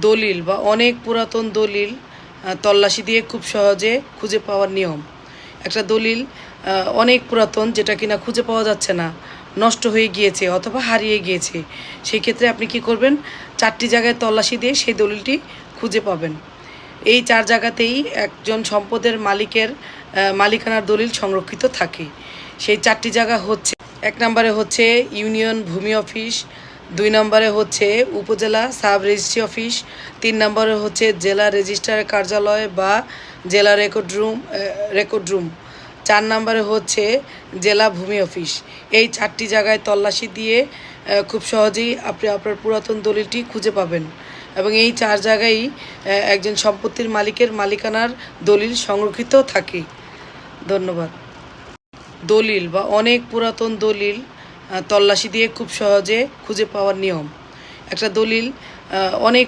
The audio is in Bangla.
দলিল বা অনেক পুরাতন দলিল তল্লাশি দিয়ে খুব সহজে খুঁজে পাওয়ার নিয়ম। একটা দলিল অনেক পুরাতন, যেটা কিনা খুঁজে পাওয়া যাচ্ছে না, নষ্ট হয়ে গিয়েছে অথবা হারিয়ে গিয়েছে, সেই ক্ষেত্রে আপনি কি করবেন, 4টি জায়গায় তল্লাশি দিয়ে সেই দলিলটি খুঁজে পাবেন। এই 4 জায়গাতেই একজন সম্পদের মালিকের মালিকানার দলিল সংরক্ষিত থাকে। সেই 4টি জায়গা হচ্ছে, 1 নম্বরে হচ্ছে ইউনিয়ন ভূমি অফিস, 2 নম্বরে হচ্ছে উপজেলা সাব রেজিস্ট্রি অফিস, 3 নম্বরে হচ্ছে জেলা রেজিস্ট্রার কার্যালয় বা জেলা রেকর্ড রুম, 4 নম্বরে হচ্ছে জেলা ভূমি অফিস। এই 4টি জায়গায় তল্লাশি দিয়ে খুব সহজেই আপনি আপনার পুরাতন দলিলটি খুঁজে পাবেন এবং এই 4 জায়গায় একজন সম্পত্তির মালিকের মালিকানার দলিল সংরক্ষিত থাকে। ধন্যবাদ। দলিল বা অনেক পুরাতন দলিল তল্লাশি দিয়ে খুব সহজে খুঁজে পাওয়ার নিয়ম। একটা দলিল অনেক